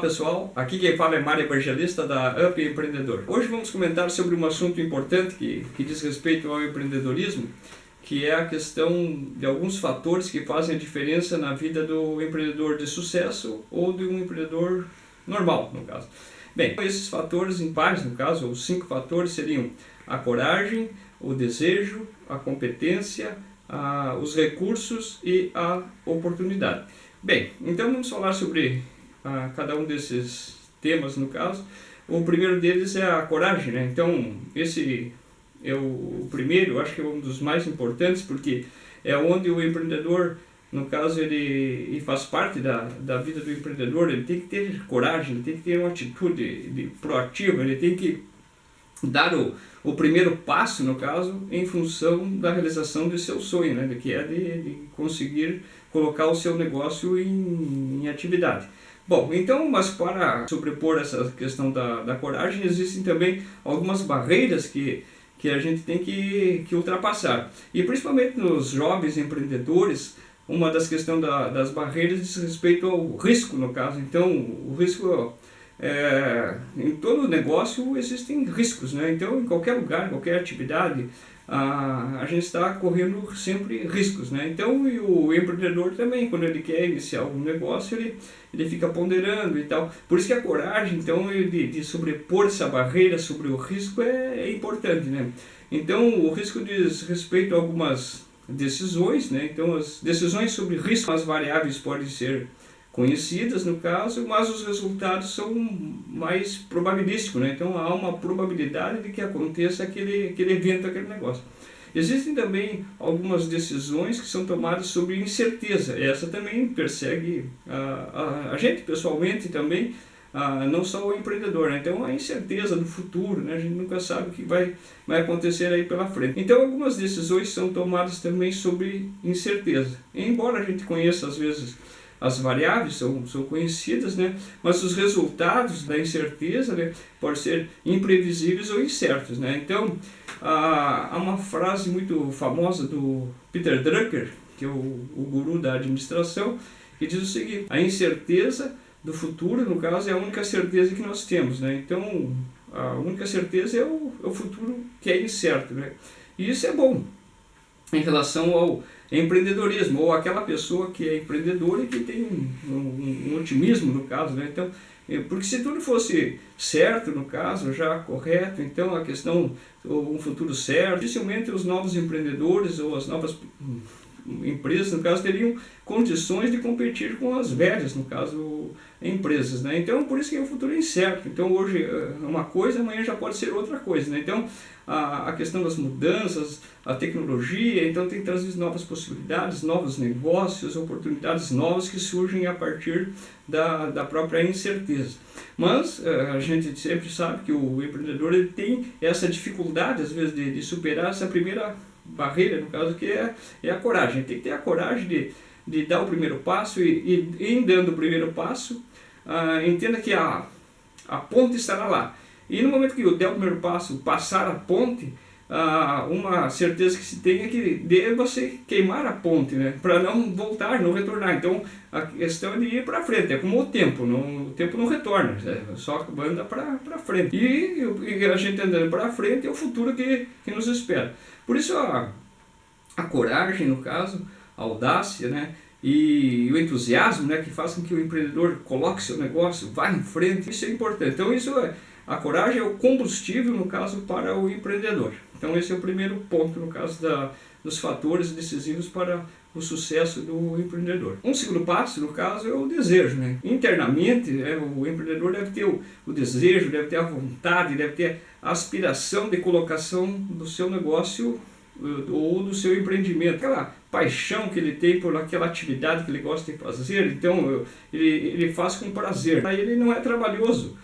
pessoal, aqui quem fala é Mário Evangelista da Up Empreendedor. Hoje vamos comentar sobre um assunto importante que diz respeito ao empreendedorismo, que é a questão de alguns fatores que fazem a diferença na vida do empreendedor de sucesso ou de um empreendedor normal, no caso. Bem, esses fatores impares, no caso, os 5 fatores seriam a coragem, o desejo, a competência, os recursos e a oportunidade. Bem, então vamos falar sobre cada um desses temas, no caso. O primeiro deles é a coragem, né? Então, esse é o primeiro, acho que é um dos mais importantes, porque é onde o empreendedor, no caso, ele faz parte da vida do empreendedor. Ele tem que ter coragem, ele tem que ter uma atitude proativa, ele tem que dar o primeiro passo, no caso, em função da realização de seu sonho, né? Que é de conseguir colocar o seu negócio em atividade. Bom, então, mas para sobrepor essa questão da coragem, existem também algumas barreiras que a gente tem que ultrapassar. E principalmente nos jovens empreendedores, uma das questões das barreiras diz respeito ao risco, no caso. Então, o risco, em todo negócio existem riscos, né? Então, em qualquer lugar, em qualquer atividade, a gente está correndo sempre riscos, né? Então, e o empreendedor também, quando ele quer iniciar um negócio, ele fica ponderando e tal. Por isso que a coragem, então, de sobrepor essa barreira sobre o risco é importante, né? Então, o risco diz respeito a algumas decisões, né? Então, as decisões sobre risco, as variáveis podem ser conhecidas, no caso, mas os resultados são mais probabilísticos, né? Então há uma probabilidade de que aconteça aquele evento, aquele negócio. Existem também algumas decisões que são tomadas sobre incerteza. Essa também persegue a gente pessoalmente também, não só o empreendedor, né? Então a incerteza do futuro, né? A gente nunca sabe o que vai acontecer aí pela frente. Então algumas decisões são tomadas também sobre incerteza. Embora a gente conheça às vezes as variáveis são conhecidas, né? Mas os resultados da incerteza, né, podem ser imprevisíveis ou incertos, né? Então, há uma frase muito famosa do Peter Drucker, que é o guru da administração, que diz o seguinte: a incerteza do futuro, no caso, é a única certeza que nós temos, né? Então, a única certeza é o futuro que é incerto, né? E isso é bom em relação ao empreendedorismo, ou aquela pessoa que é empreendedora e que tem um otimismo, no caso, né? Então, porque se tudo fosse certo, no caso, já correto, então a questão, um futuro certo, dificilmente os novos empreendedores ou as novas empresas, no caso, teriam condições de competir com as velhas, no caso, empresas, né? Então, por isso que o futuro é incerto. Então, hoje é uma coisa, amanhã já pode ser outra coisa, né? Então, a questão das mudanças, a tecnologia, então tem trazido novas possibilidades, novos negócios, oportunidades novas que surgem a partir da própria incerteza. Mas a gente sempre sabe que o empreendedor ele tem essa dificuldade, às vezes, de superar essa primeira barreira, no caso, que é a coragem. Ele tem que ter a coragem de dar o primeiro passo e em dando o primeiro passo, entenda que a ponte estará lá. E no momento que eu der o primeiro passo, passar a ponte, uma certeza que se tem é que dê você queimar a ponte, né? Para não voltar, não retornar. Então a questão é de ir para frente, é como o tempo não retorna, só anda para frente. E a gente andando para frente é o futuro que nos espera. Por isso a coragem, no caso, a audácia, né? E o entusiasmo, né? Que faz com que o empreendedor coloque seu negócio, vá em frente, isso é importante. Então a coragem é o combustível, no caso, para o empreendedor. Então esse é o primeiro ponto, no caso dos fatores decisivos para o sucesso do empreendedor. Um segundo passo, no caso, é o desejo, né? Internamente, o empreendedor deve ter o desejo, deve ter a vontade, deve ter a aspiração de colocação do seu negócio ou do seu empreendimento, aquela paixão que ele tem por aquela atividade que ele gosta de fazer. Então ele faz com prazer, aí ele não é trabalhoso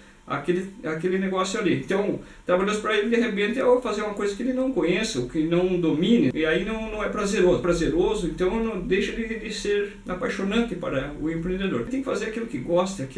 aquele negócio ali. Então, trabalhoso para ele, de repente, é fazer uma coisa que ele não conheça, ou que não domine, e aí não é prazeroso, então não deixa de ser apaixonante para o empreendedor. Ele tem que fazer aquilo que gosta,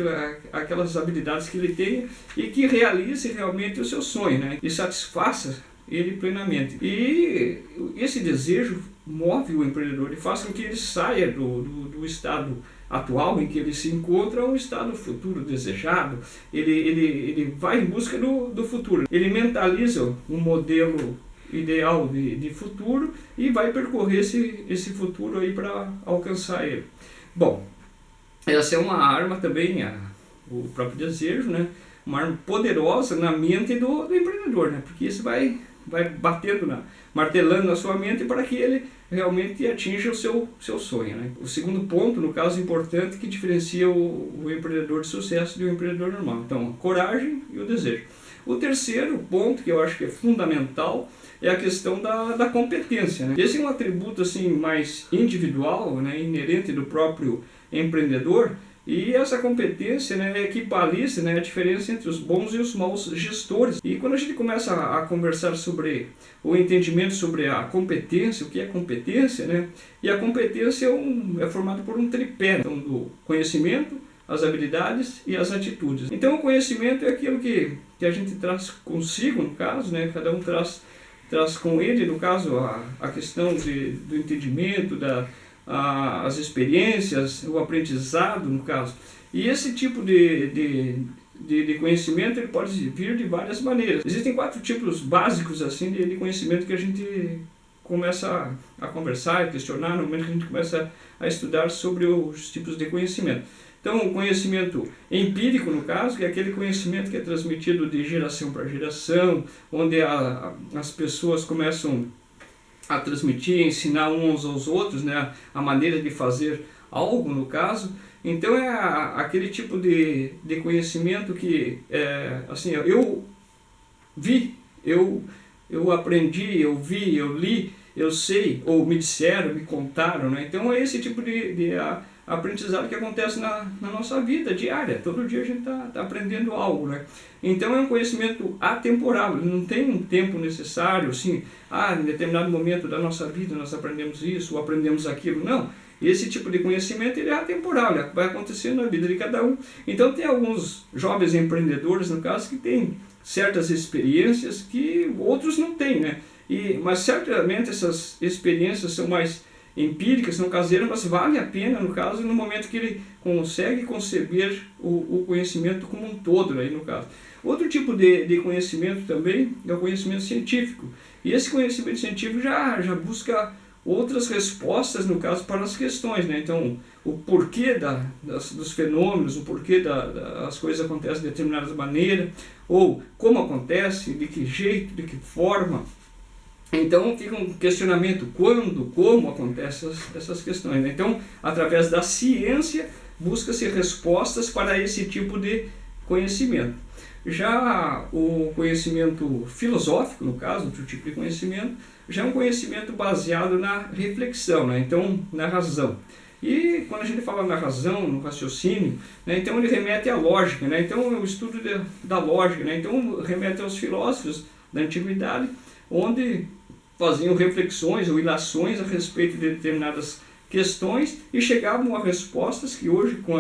aquelas habilidades que ele tem e que realize realmente o seu sonho, né? E satisfaça ele plenamente. E esse desejo move o empreendedor e faz com que ele saia do estado atual em que ele se encontra a um estado futuro desejado. Ele vai em busca do futuro. Ele mentaliza um modelo ideal de futuro e vai percorrer esse futuro aí para alcançar ele. Bom, essa é uma arma também, o próprio desejo, né? Uma arma poderosa na mente do empreendedor, né? Porque isso vai batendo, martelando na sua mente para que ele realmente atinja o seu sonho, né? O segundo ponto, no caso importante, que diferencia o empreendedor de sucesso de um empreendedor normal. Então, a coragem e o desejo. O terceiro ponto, que eu acho que é fundamental, é a questão da competência, né? Esse é um atributo assim, mais individual, né, inerente do próprio empreendedor, e essa competência, né, equivaliza, né, a diferença entre os bons e os maus gestores. E quando a gente começa a conversar sobre o entendimento sobre a competência, o que é competência, né? E a competência é formada por um tripé, então, do conhecimento, as habilidades e as atitudes. Então o conhecimento é aquilo que a gente traz consigo, no caso, né? Cada um traz com ele, no caso, a questão do entendimento, as experiências, o aprendizado, no caso. E esse tipo de conhecimento ele pode vir de várias maneiras. Existem 4 tipos básicos assim de conhecimento que a gente começa a conversar e questionar no momento que a gente começa a estudar sobre os tipos de conhecimento. Então, o conhecimento empírico, no caso, que é aquele conhecimento que é transmitido de geração para geração, onde as pessoas começam a transmitir, ensinar uns aos outros, né, a maneira de fazer algo, no caso. Então, é aquele tipo de conhecimento que, assim, eu vi, eu aprendi, eu vi, eu li, eu sei, ou me disseram, me contaram, né? Então, é esse tipo de aprendizado que acontece na nossa vida diária. Todo dia a gente está aprendendo algo, né? Então é um conhecimento atemporal, ele não tem um tempo necessário, assim, em determinado momento da nossa vida nós aprendemos isso ou aprendemos aquilo. Não, esse tipo de conhecimento ele é atemporal, ele vai acontecer na vida de cada um. Então tem alguns jovens empreendedores, no caso, que têm certas experiências que outros não têm, né? Mas certamente essas experiências são mais empíricas, não caseiras, mas vale a pena, no caso, no momento que ele consegue conceber o conhecimento como um todo, aí, no caso. Outro tipo de conhecimento também é o conhecimento científico. E esse conhecimento científico já busca outras respostas, no caso, para as questões, né? Então, o porquê dos fenômenos, o porquê as coisas acontecem de determinada maneira, ou como acontece, de que jeito, de que forma. Então fica um questionamento quando, como acontecem essas questões, né? Então, através da ciência, busca-se respostas para esse tipo de conhecimento. Já o conhecimento filosófico, no caso, outro tipo de conhecimento, já é um conhecimento baseado na reflexão, né? Então, na razão. E quando a gente fala na razão, no raciocínio, né, então ele remete à lógica, né? Então é o estudo da lógica, né? Então remete aos filósofos da antiguidade, onde faziam reflexões ou ilações a respeito de determinadas questões e chegavam a respostas que hoje, com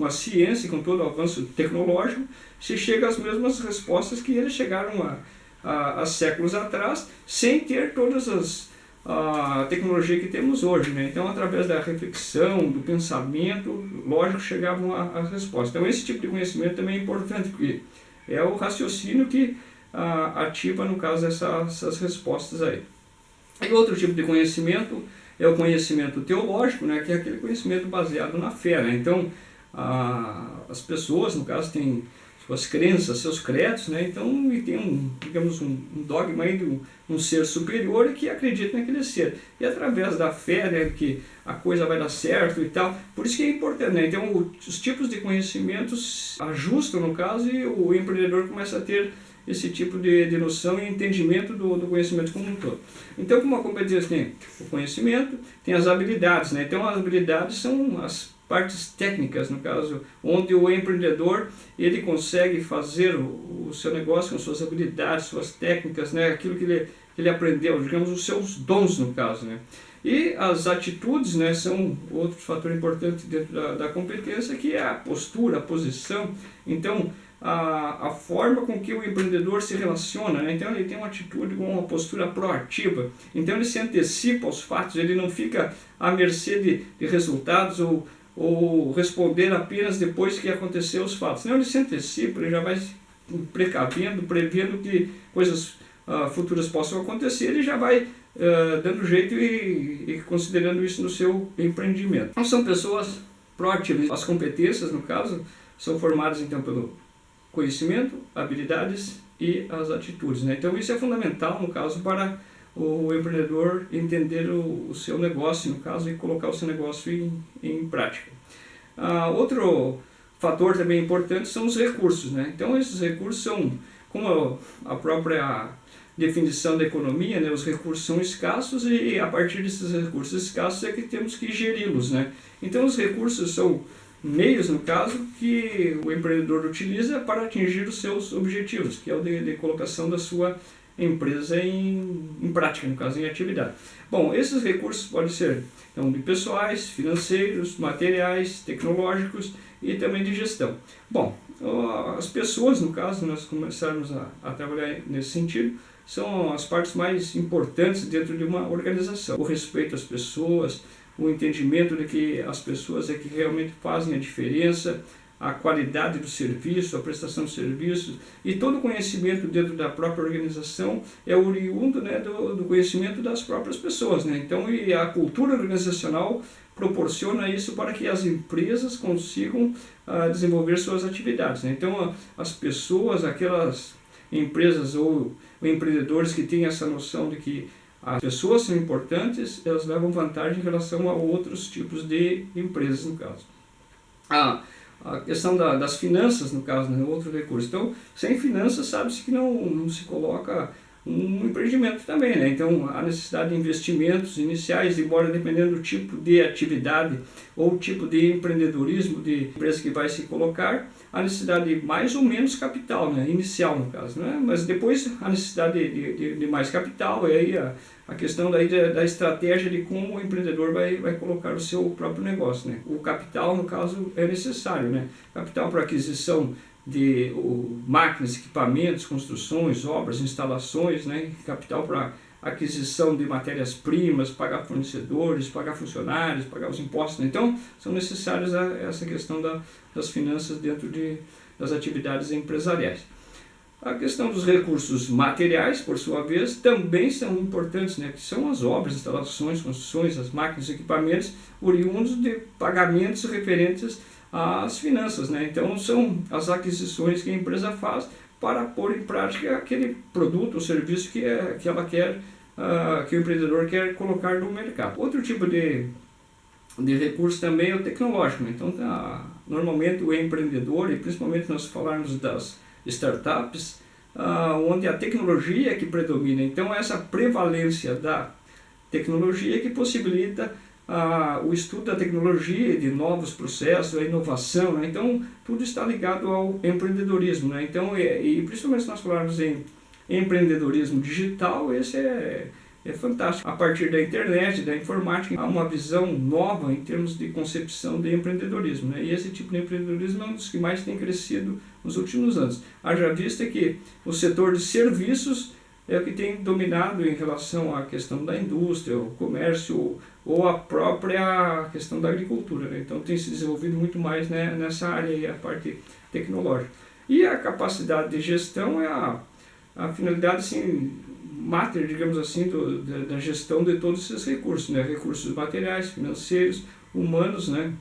a ciência e com todo o avanço tecnológico, se chega às mesmas respostas que eles chegaram há séculos atrás, sem ter todas a tecnologia que temos hoje, né? Então, através da reflexão, do pensamento, lógico, chegavam às respostas. Então, esse tipo de conhecimento também é importante, porque é o raciocínio que ativa, no caso, essas respostas aí. E outro tipo de conhecimento é o conhecimento teológico, né, que é aquele conhecimento baseado na fé, né? Então, as pessoas, no caso, têm suas crenças, seus credos, né? Então, e tem digamos, um dogma aí de um ser superior que acredita naquele ser. E através da fé, né, que a coisa vai dar certo e tal. Por isso que é importante, né? Então, os tipos de conhecimentos ajustam, no caso, e o empreendedor começa a ter esse tipo de noção e entendimento do conhecimento como um todo. Então, como a competência tem o conhecimento, tem as habilidades, né? Então, as habilidades são as partes técnicas, no caso, onde o empreendedor ele consegue fazer o seu negócio com suas habilidades, suas técnicas, né? Aquilo que ele aprendeu, digamos, os seus dons, no caso, né? E as atitudes, né, são outro fator importante dentro da competência, que é a postura, a posição. Então, a forma com que o empreendedor se relaciona, né? Então ele tem uma atitude, uma postura proativa, então ele se antecipa aos fatos, ele não fica à mercê de resultados ou ou responder apenas depois que aconteceu os fatos. Não, ele se antecipa, ele já vai precavendo, prevendo que coisas futuras possam acontecer e já vai dando jeito e considerando isso no seu empreendimento. Então são pessoas proativas. As competências, no caso, são formadas então pelo conhecimento, habilidades e as atitudes, né? Então isso é fundamental, no caso, para o empreendedor entender o seu negócio, no caso, e colocar o seu negócio em prática. Outro fator também importante são os recursos, né? Então esses recursos são, como a própria definição da economia, né? Os recursos são escassos e a partir desses recursos escassos é que temos que geri-los, né? Então os recursos são meios, no caso, que o empreendedor utiliza para atingir os seus objetivos, que é o de colocação da sua empresa em prática, no caso, em atividade. Bom, esses recursos podem ser então, de pessoais, financeiros, materiais, tecnológicos e também de gestão. Bom, as pessoas, no caso, nós começarmos a trabalhar nesse sentido, são as partes mais importantes dentro de uma organização. O respeito às pessoas, o entendimento de que as pessoas é que realmente fazem a diferença, a qualidade do serviço, a prestação de serviços e todo o conhecimento dentro da própria organização é oriundo, né, do conhecimento das próprias pessoas, né? Então, e a cultura organizacional proporciona isso para que as empresas consigam desenvolver suas atividades, né? Então, as pessoas, aquelas empresas ou empreendedores que têm essa noção de que as pessoas são importantes, elas levam vantagem em relação a outros tipos de empresas, no caso. A questão das finanças, no caso, né, outro recurso. Então, sem finanças, sabe-se que não se coloca um empreendimento também, né? Então, há necessidade de investimentos iniciais, embora dependendo do tipo de atividade ou tipo de empreendedorismo de empresa que vai se colocar, há necessidade de mais ou menos capital, né? Inicial, no caso, né? Mas depois a necessidade de mais capital, e aí a questão daí da estratégia de como o empreendedor vai colocar o seu próprio negócio, né? O capital, no caso, é necessário, né? Capital para aquisição de máquinas, equipamentos, construções, obras, instalações, né? Capital para aquisição de matérias-primas, pagar fornecedores, pagar funcionários, pagar os impostos, né? Então, são necessárias essa questão das finanças dentro das atividades empresariais. A questão dos recursos materiais, por sua vez, também são importantes, né? Que são as obras, instalações, construções, as máquinas, equipamentos, oriundos de pagamentos referentes às finanças, né? Então, são as aquisições que a empresa faz para pôr em prática aquele produto ou serviço que ela quer, que o empreendedor quer colocar no mercado. Outro tipo de recurso também é o tecnológico, né? Então, normalmente o empreendedor, e principalmente nós falarmos das startups, onde a tecnologia é que predomina. Então, essa prevalência da tecnologia que possibilita o estudo da tecnologia, de novos processos, a inovação, né? Então, tudo está ligado ao empreendedorismo, né? Então, e principalmente se nós falarmos em empreendedorismo digital, esse é fantástico. A partir da internet, da informática, há uma visão nova em termos de concepção de empreendedorismo, né? E esse tipo de empreendedorismo é um dos que mais tem crescido nos últimos anos. Haja vista que o setor de serviços é o que tem dominado em relação à questão da indústria, o comércio ou a própria questão da agricultura, né? Então tem se desenvolvido muito mais, né, nessa área aí, a parte tecnológica. E a capacidade de gestão é a finalidade, assim, máter, digamos assim, da gestão de todos esses recursos, né? Recursos materiais, financeiros, humanos, né?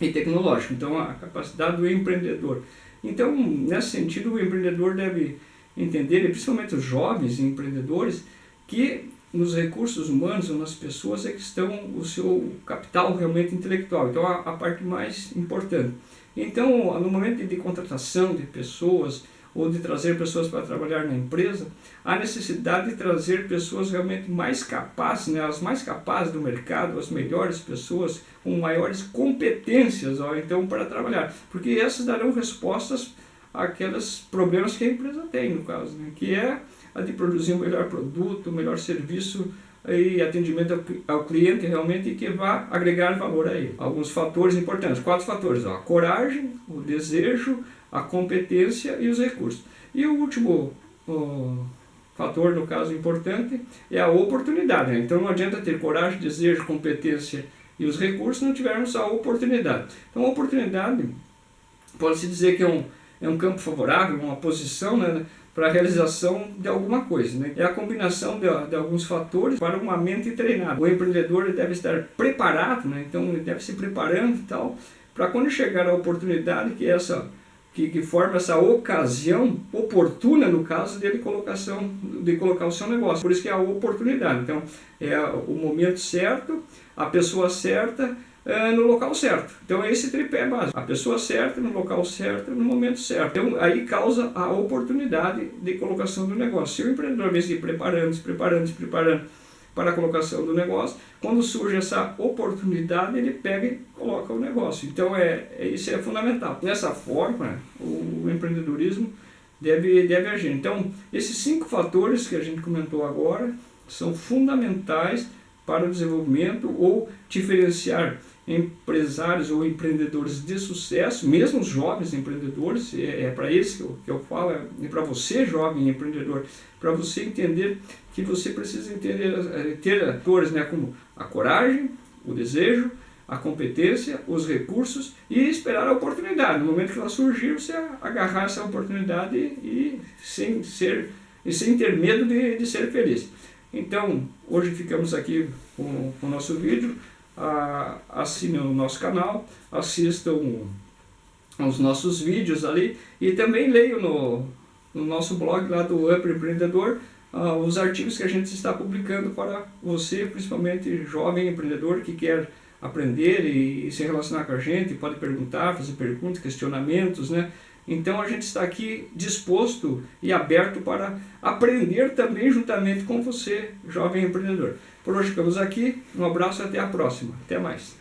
E tecnológicos. Então, a capacidade do empreendedor. Então, nesse sentido, o empreendedor deve entender, e principalmente os jovens empreendedores, que nos recursos humanos ou nas pessoas é que estão o seu capital realmente intelectual. Então, a parte mais importante. Então, no momento de contratação de pessoas, ou de trazer pessoas para trabalhar na empresa, há necessidade de trazer pessoas realmente mais capazes, né, as mais capazes do mercado, as melhores pessoas com maiores competências, então, para trabalhar, porque essas darão respostas àqueles problemas que a empresa tem, no caso, né, que é a de produzir um melhor produto, um melhor serviço e atendimento ao cliente realmente, que vá agregar valor a ele. Alguns fatores importantes, 4 fatores, a coragem, o desejo, a competência e os recursos. E o último fator, no caso importante, é a oportunidade, né? Então não adianta ter coragem, desejo, competência e os recursos, não tivermos a oportunidade. Então a oportunidade pode-se dizer que é um campo favorável, uma posição, né, para a realização de alguma coisa, né? É a combinação de alguns fatores para uma mente treinada. O empreendedor deve estar preparado, né? Então ele deve se preparando e tal, para quando chegar a oportunidade, que forma essa ocasião oportuna, no caso, de colocar o seu negócio. Por isso que é a oportunidade. Então, é o momento certo, a pessoa certa, no local certo. Então, esse tripé é básico. A pessoa certa, no local certo, no momento certo. Então, aí causa a oportunidade de colocação do negócio. Se o empreendedor vem se preparando para a colocação do negócio, quando surge essa oportunidade, ele pega e coloca o negócio. Então, isso é fundamental. Dessa forma, o empreendedorismo deve agir. Então, esses 5 fatores que a gente comentou agora são fundamentais para o desenvolvimento ou diferenciar empresários ou empreendedores de sucesso, mesmo os jovens empreendedores. É para eles que eu falo, é para você, jovem empreendedor, para você entender que você precisa ter fatores, né, como a coragem, o desejo, a competência, os recursos e esperar a oportunidade. No momento que ela surgir, você agarrar essa oportunidade e sem ter medo de ser feliz. Então, hoje ficamos aqui com o nosso vídeo. Assinem o nosso canal, assistam aos nossos vídeos ali e também leiam no nosso blog lá do Up Empreendedor os artigos que a gente está publicando para você, principalmente jovem empreendedor que quer aprender e se relacionar com a gente, pode perguntar, fazer perguntas, questionamentos, né? Então a gente está aqui disposto e aberto para aprender também juntamente com você, jovem empreendedor. Por hoje ficamos aqui, um abraço e até a próxima. Até mais.